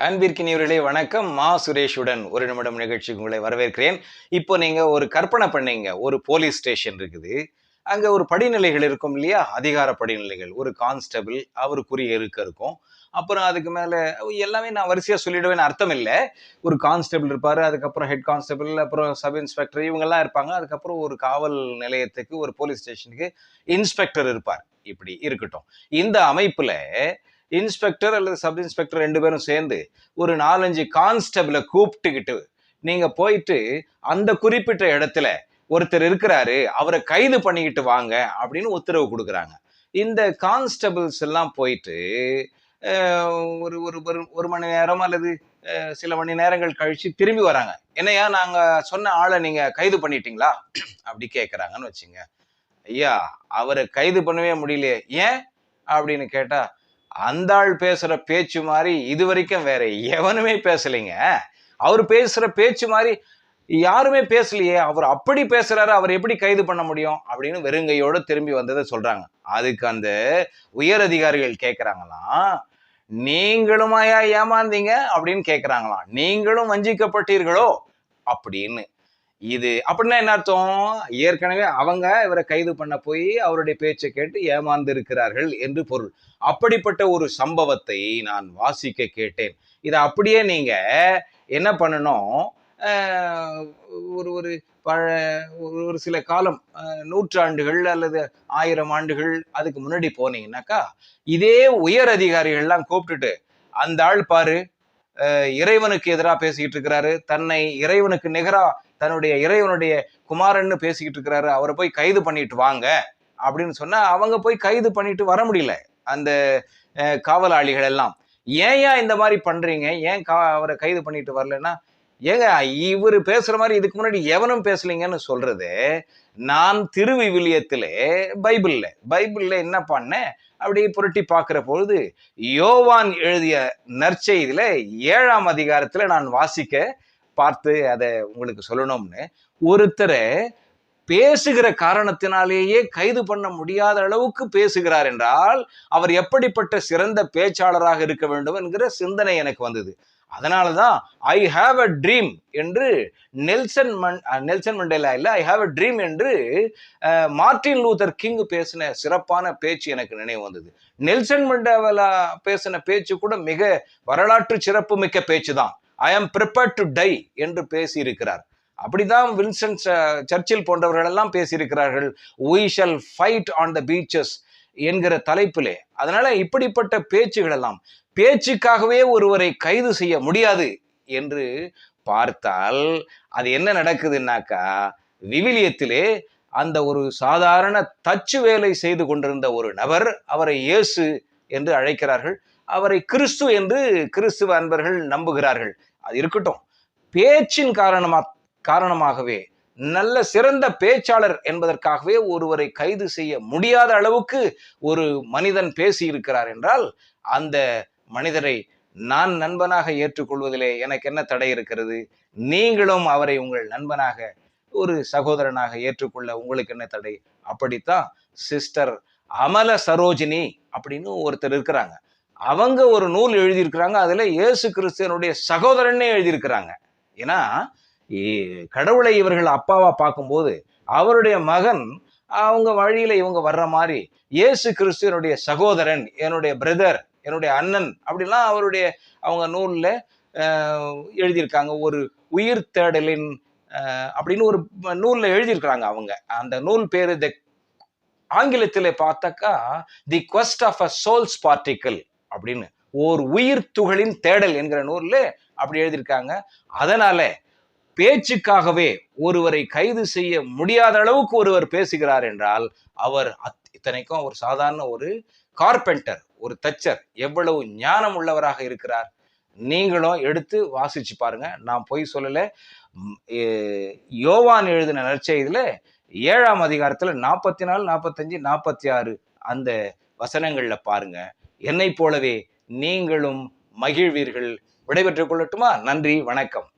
அன்பிற்கினியவர்களே வணக்கம். சுரேஷுடன் ஒரு நிமிடம் நிகழ்ச்சிக்கு உங்களை வரவேற்கிறேன். இப்போ நீங்க ஒரு கற்பனை பண்ணீங்க. ஒரு போலீஸ் ஸ்டேஷன் இருக்குது. அங்க ஒரு படிநிலைகள் இருக்கும் இல்லையா? அதிகார படிநிலைகள். ஒரு கான்ஸ்டபிள் அவருக்குரிய இருக்கும். அப்புறம் அதுக்கு மேல எல்லாமே நான் வரிசையா சொல்லிடுவேன்னு அர்த்தம் இல்ல. ஒரு கான்ஸ்டபிள் இருப்பாரு. அதுக்கப்புறம் ஹெட் கான்ஸ்டபிள், அப்புறம் சப் இன்ஸ்பெக்டர் இவங்கெல்லாம் இருப்பாங்க. அதுக்கப்புறம் ஒரு காவல் நிலையத்துக்கு, ஒரு போலீஸ் ஸ்டேஷனுக்கு இன்ஸ்பெக்டர் இருப்பார். இப்படி இருக்கட்டும். இந்த அமைப்புல இன்ஸ்பெக்டர் அல்லது சப் இன்ஸ்பெக்டர் 2 பேரும் சேர்ந்து ஒரு 4-5 கான்ஸ்டபிளை கூப்பிட்டுக்கிட்டு நீங்க போயிட்டு அந்த குறிப்பிட்ட இடத்துல ஒருத்தர் இருக்கிறாரு, அவரை கைது பண்ணிக்கிட்டு வாங்க அப்படின்னு உத்தரவு கொடுக்குறாங்க. இந்த கான்ஸ்டபிள்ஸ் எல்லாம் போயிட்டு ஒரு ஒரு ஒரு மணி நேரம் அல்லது சில மணி நேரங்கள் கழிச்சு திரும்பி வராங்க. என்னையா நாங்க சொன்ன ஆளை நீங்க கைது பண்ணிட்டீங்களா அப்படி கேட்கறாங்கன்னு வச்சுங்க. ஐயா அவரை கைது பண்ணவே முடியலையே, ஏன் அப்படின்னு கேட்டா, அந்த ஆள் பேசுற பேச்சு மாதிரி இது வரைக்கும் வேற எவனுமே பேசலைங்க. அவர் பேசுற பேச்சு மாதிரி யாருமே பேசலையே, அவர் அப்படி பேசுறாரு, அவர் எப்படி கைது பண்ண முடியும் அப்படின்னு வெறுங்கையோட திரும்பி வந்ததை சொல்றாங்க. அதுக்கு அந்த உயர் அதிகாரிகள் கேட்கிறாங்களாம், நீங்களுமாயா ஏமாந்தீங்க அப்படின்னு கேட்கிறாங்களாம். நீங்களும் வஞ்சிக்கப்பட்டீர்களோ அப்படின்னு. இது அப்படின்னா என்ன அர்த்தம்? ஏற்கனவே அவங்க இவரை கைது பண்ண போய் அவருடைய பேச்சை கேட்டு ஏமாந்து இருக்கிறார்கள் என்று பொருள். அப்படிப்பட்ட ஒரு சம்பவத்தை நான் வாசிக்க கேட்டேன். இதை அப்படியே நீங்க என்ன பண்ணணும், ஒரு ஒரு பழ ஒரு சில காலம், நூற்றாண்டுகள் அல்லது 1000 ஆண்டுகள் அதுக்கு முன்னாடி போனீங்கன்னாக்கா, இதே உயர் அதிகாரிகள்லாம் கூப்பிட்டுட்டு, அந்த ஆள் பாரு இறைவனுக்கு எதிராக பேசிக்கிட்டு இருக்கிறாரு, தன்னை இறைவனுக்கு நிகரா தன்னுடைய இறைவனுடைய குமாரன்னு பேசிக்கிட்டு இருக்கிறாரு, அவரை போய் கைது பண்ணிட்டு வாங்க அப்படின்னு சொன்னா அவங்க போய் கைது பண்ணிட்டு வர முடியல. அந்த காவலாளிகள் எல்லாம் ஏன் இந்த மாதிரி பண்றீங்க, ஏன் அவரை கைது பண்ணிட்டு வரலன்னா, ஏங்க இவரு பேசுற மாதிரி இதுக்கு முன்னாடி எவனும் பேசலீங்கன்னு சொல்றது. நான் திருவிவிலியத்திலே பைபிள்ல என்ன பண்ணேன் அப்படி புரட்டி பார்க்கிற பொழுது, யோவான் எழுதிய நற்செய்தியில 7ஆம் அதிகாரத்துல நான் வாசிக்க பார்த்து அதை உங்களுக்கு சொல்லணும்னு, ஒருத்தரை பேசுகிற காரணத்தினாலேயே கைது பண்ண முடியாத அளவுக்கு பேசுகிறார் என்றால் அவர் எப்படிப்பட்ட சிறந்த பேச்சாளராக இருக்க வேண்டும் என்கிற சிந்தனை எனக்கு வந்தது. அதனாலதான் ஐ ஹாவ் அ ட்ரீம் என்று நெல்சன் மண்டேலா இல்ல, ஐ ஹாவ் அ ட்ரீம் என்று மார்ட்டின் லூதர் கிங் பேசின சிறப்பான பேச்சு எனக்கு நினைவு வந்தது. நெல்சன் மண்டேலா பேசின பேச்சு கூட மிக வரலாற்று சிறப்பு மிக்க பேச்சு தான். ஐ ஆம் ப்ரிப்பேர்ட் டு டை என்று பேசி இருக்கிறார். அப்படிதான் வின்ஸ்டன் சர்ச்சில் போன்றவர்கள் எல்லாம் பேசியிருக்கிறார்கள். we shall fight on the beaches என்கிற தலைப்பிலே. அதனால இப்படிப்பட்ட பேச்சுகள் எல்லாம், பேச்சுக்காகவே ஒருவரை கைது செய்ய முடியாது என்று பார்த்தால் அது என்ன நடக்குதுன்னாக்கா, விவிலியத்திலே அந்த ஒரு சாதாரண தச்சு வேலை செய்து கொண்டிருந்த ஒரு நபர், அவரை இயேசு என்று அழைக்கிறார்கள், அவரை கிறிஸ்து என்று கிறிஸ்துவ அன்பர்கள் நம்புகிறார்கள். அது இருக்கட்டும். பேச்சின் காரணமாகவே, நல்ல சிறந்த பேச்சாளர் என்பதற்காகவே ஒருவரை கைது செய்ய முடியாத அளவுக்கு ஒரு மனிதன் பேசி இருக்கிறார் என்றால், அந்த மனிதரை நான் நண்பனாக ஏற்றுக்கொள்வதிலே எனக்கு என்ன தடை இருக்கிறது? நீங்களும் அவரை உங்கள் நண்பனாக, ஒரு சகோதரனாக ஏற்றுக்கொள்ள உங்களுக்கு என்ன தடை? அப்படித்தான் சிஸ்டர் அமல சரோஜினி அப்படின்னு ஒருத்தர் இருக்கிறாங்க. அவங்க ஒரு நூல் எழுதியிருக்கிறாங்க. அதுல இயேசு கிறிஸ்துவனுடைய சகோதரன்னே எழுதியிருக்கிறாங்க. ஏன்னா கடவுளை இவர்கள் அப்பாவா பார்க்கும்போது அவருடைய மகன் அவங்க வழியில இவங்க வர்ற மாதிரி, இயேசு கிறிஸ்துவனுடைய சகோதரன், என்னுடைய பிரதர், என்னுடைய அண்ணன் அப்படிலாம் அவருடைய அவங்க நூல்ல எழுதியிருக்காங்க. ஒரு உயிர் தேடலின் அப்படின்னு ஒரு நூல்ல எழுதியிருக்கிறாங்க அவங்க. அந்த நூல் பேரு ஆங்கிலத்திலே பார்த்தாக்கா the quest of a souls particle அப்படின்னு, ஓர் உயிர் துகளின் தேடல் என்கிற நூல்ல அப்படி எழுதியிருக்காங்க. அதனால பேச்சுக்காகவே ஒருவரை கைது செய்ய முடியாத அளவுக்கு ஒருவர் பேசுகிறார் என்றால், அவர் இத்தனைக்கும் அவர் சாதாரண ஒரு கார்பெண்டர், ஒரு தச்சர், எவ்வளவு ஞானம் உள்ளவராக இருக்கிறார். நீங்களும் எடுத்து வாசிச்சு பாருங்க. நான் பொய் சொல்லல. யோவான் எழுதின நற்செய்தியில 7ஆம் அதிகாரத்துல 44, 45, 46 அந்த வசனங்கள்ல பாருங்க. என்னை போலவே நீங்களும் மகிழ்வீர்கள். விடைபெற்றுக் கொள்ளட்டுமா? நன்றி, வணக்கம்.